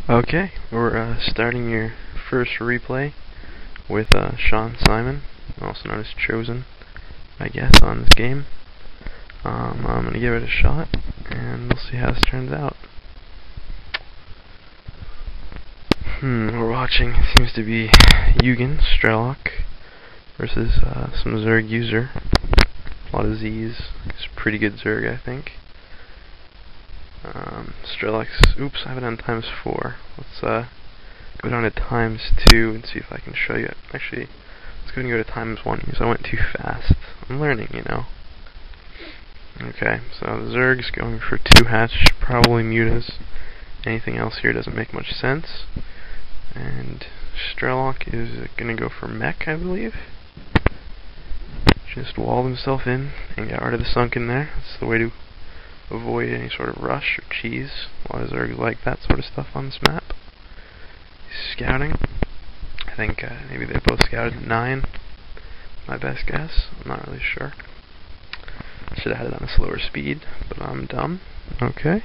Okay, we're starting your first replay with Sean Simon, also known as Chosen, I guess, on this game. I'm going to give it a shot, and we'll see how this turns out. We're watching, it seems to be uZZZzer Strelok versus some Zerg user. A lot of Z's. He's a pretty good Zerg, I think. Strelok's, oops, I have it on ×4. Let's go down to ×2 and see if I can show you. Actually, let's go and go to ×1 because I went too fast. I'm learning, you know. Okay, so the Zerg's going for 2 hatch, probably mutas. Anything else here doesn't make much sense. And Strelok is going to go for mech, I believe. Just walled himself in and got rid of the sunken there. That's the way to avoid any sort of rush or cheese. A lot of Zergs like that sort of stuff on this map. He's scouting. I think maybe they both scouted at 9. My best guess. I'm not really sure. Should have had it on a slower speed, but I'm dumb. Okay.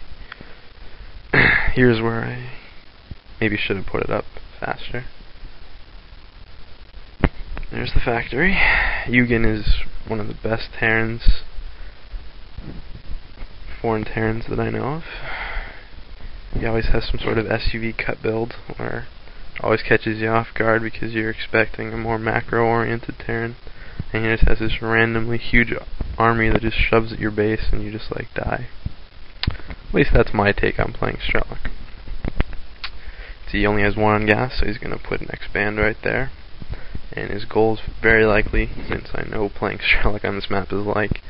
Here's where I maybe should have put it up faster. There's the factory. uZZZzer is one of the best Terrans, foreign Terrans that I know of. He always has some sort of SUV cut build where it always catches you off guard because you're expecting a more macro-oriented Terran, and he just has this randomly huge army that just shoves at your base and you just like die. At least that's my take on playing Strelok. He only has 1 on gas, so he's going to put an expand right there. And his goal is very likely, since I know playing Strelok on this map is like,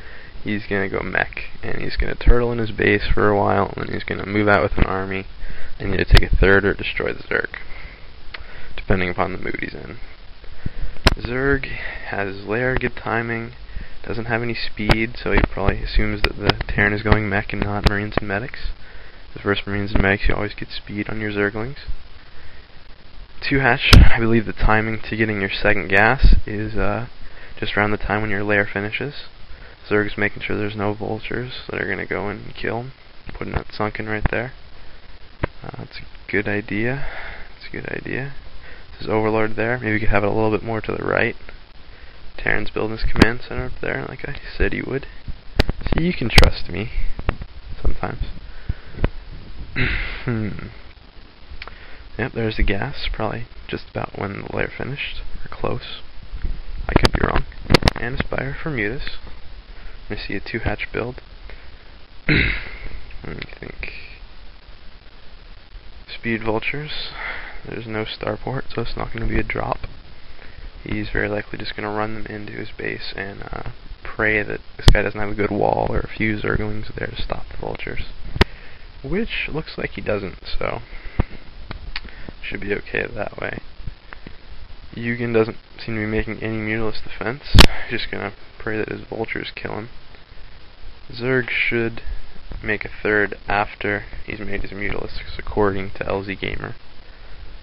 he's going to go mech, and he's going to turtle in his base for a while, and then he's going to move out with an army, and either take a third or destroy the Zerg, depending upon the mood he's in. Zerg has his lair, good timing, doesn't have any speed, so he probably assumes that the Terran is going mech and not Marines and Medics. Because versus Marines and Medics, you always get speed on your Zerglings. 2 hatch, I believe the timing to getting your second gas is just around the time when your lair finishes. Zerg's making sure there's no vultures that are going to go and kill him. Putting that sunken right there. That's a good idea. It's a good idea. This is Overlord there. Maybe we could have it a little bit more to the right. Terran's building his command center up there like I said he would. So you can trust me. Sometimes. Yep, there's the gas. Probably just about when the lair finished. Or close. I could be wrong. And Aspire for mutas. I see a 2 hatch build. Let me think. Speed vultures. There's no starport, so it's not going to be a drop. He's very likely just going to run them into his base and pray that this guy doesn't have a good wall or a few Zerglings there to stop the vultures. Which looks like he doesn't, so should be okay that way. uZZZzer doesn't seem to be making any mutalist defense. He's just going to pray that his vultures kill him. Zerg should make a third after he's made his mutalist, according to LZ Gamer.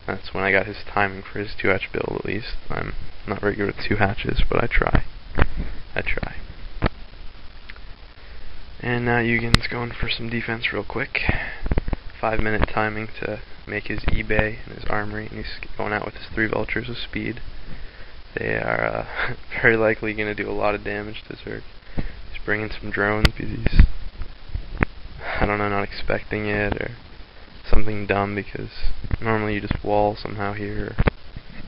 That's when I got his timing for his 2 hatch build, at least. I'm not very good with 2 hatches, but I try. I try. And now uZZZzer's going for some defense real quick. 5-minute timing to make his eBay and his armory, and he's going out with his 3 vultures with speed. They are very likely going to do a lot of damage to Zerg. He's bringing some drones because he's, I don't know, not expecting it, or something dumb, because normally you just wall somehow here, or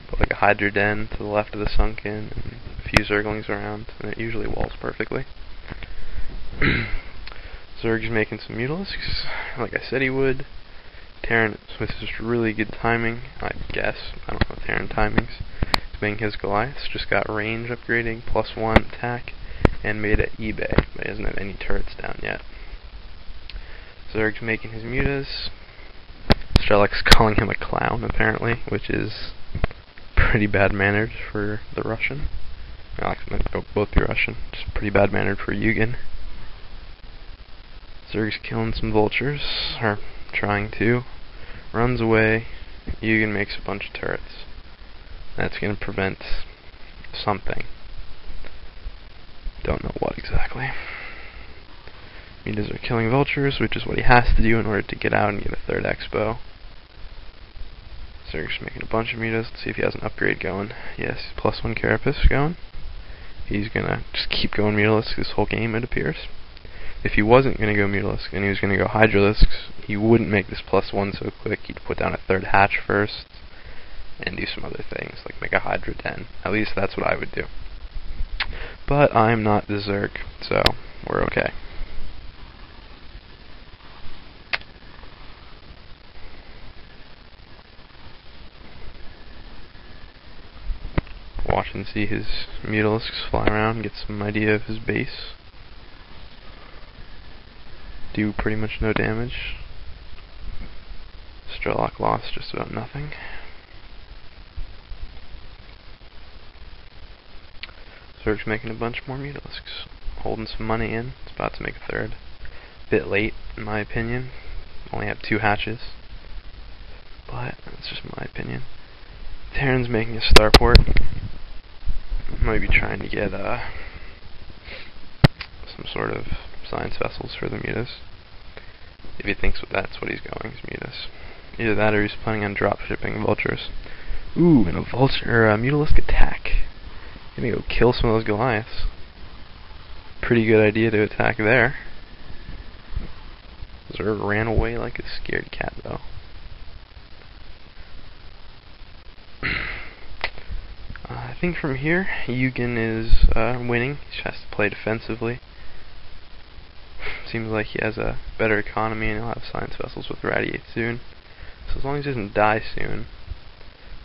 put like a Hydra Den to the left of the sunken, and a few Zerglings around, and it usually walls perfectly. Zerg's making some mutalisks, like I said he would. Terran with his really good timing, I guess. I don't know Terran timings. He's making his Goliaths, just got range upgrading, +1 attack, and made an eBay, but he doesn't have any turrets down yet. Zerg's making his mutas. Strelok's calling him a clown, apparently, which is pretty bad mannered for the Russian. I like them to both be Russian, just pretty bad mannered for uZZZzzer. Zerg's killing some vultures, or trying to. Runs away. uZZZzzer makes a bunch of turrets. That's going to prevent something. Don't know what exactly. Mutas are killing vultures, which is what he has to do in order to get out and get a 3rd expo. Zerg's making a bunch of mutas. Let's see if he has an upgrade going. Yes, +1 carapace going. He's gonna just keep going mutalisks this whole game, it appears. If he wasn't gonna go mutalisk and he was gonna go hydralisks, he wouldn't make this +1 so quick. He'd put down a 3rd hatch first and do some other things, like make a Hydra den. At least that's what I would do. But I'm not the Zerg, so we're okay. Watch and see his mutalisks fly around and get some idea of his base. Do pretty much no damage. Strelok lost just about nothing. Zerg's making a bunch more mutalisks. Holding some money in. It's about to make a 3rd. Bit late, in my opinion. Only have 2 hatches. But that's just my opinion. Terran's making a starport. Might be trying to get some sort of science vessels for the mutas. If he thinks that's what he's going, is mutas. Either that or he's planning on drop shipping vultures. Ooh, and a mutalisk attack. Gonna go kill some of those Goliaths. Pretty good idea to attack there. Zerg ran away like a scared cat, though. I think from here, Ugin is winning. He just has to play defensively. Seems like he has a better economy and he'll have science vessels with radiate soon. So as long as he doesn't die soon.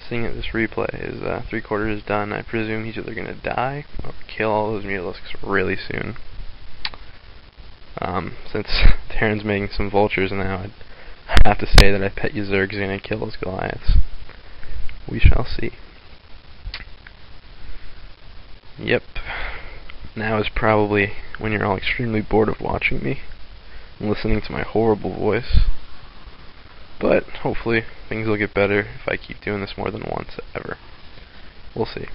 Seeing that this replay is 3/4 done, I presume he's either going to die or kill all those mutalisks really soon. Since Terran's making some vultures now, I'd have to say that I bet you Zerg's going to kill those Goliaths. We shall see. Yep. Now is probably when you're all extremely bored of watching me and listening to my horrible voice. But hopefully things will get better if I keep doing this more than once ever. We'll see.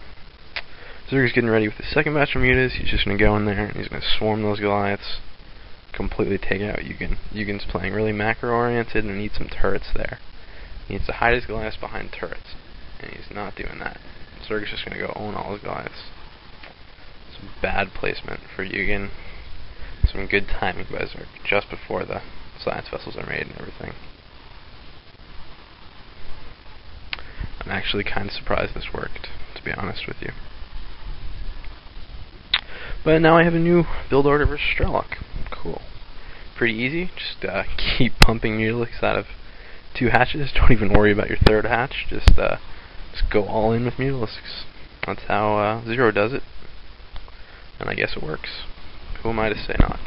Zerg's getting ready with his 2nd batch of mutas. He's just going to go in there and he's going to swarm those Goliaths, completely take out Ugin. Ugin's playing really macro-oriented and needs some turrets there. He needs to hide his Goliaths behind turrets, and he's not doing that. Zerg's just going to go own all his Goliaths. Some bad placement for Ugin. Some good timing by Zerg just before the science vessels are made and everything. I'm actually kind of surprised this worked, to be honest with you. But now I have a new build order for Strelok. Cool. Pretty easy. Just keep pumping mutalisks out of 2 hatches. Don't even worry about your 3rd hatch. Just go all in with mutalisks. That's how Zero does it. And I guess it works. Who am I to say not?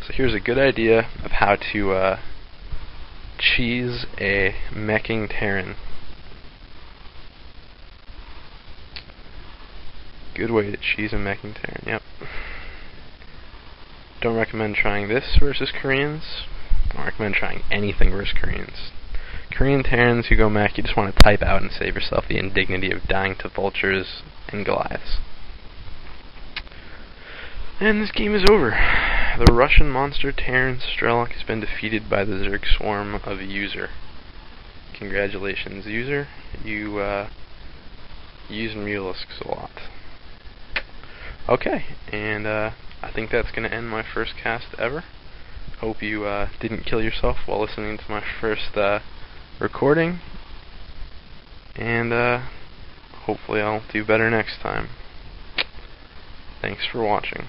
So here's a good idea of how to cheese a meching Terran. Good way to cheese a meching Terran, yep. Don't recommend trying this versus Koreans. Don't recommend trying anything versus Koreans. Korean Terrans who go mech, you just want to type out and save yourself the indignity of dying to vultures and Goliaths. And this game is over. The Russian monster Terran Strelok has been defeated by the Zerg swarm of uZZZer. Congratulations, uZZZer. You use mutalisks a lot. Okay, and I think that's going to end my first cast ever. Hope you didn't kill yourself while listening to my first recording. And hopefully I'll do better next time. Thanks for watching.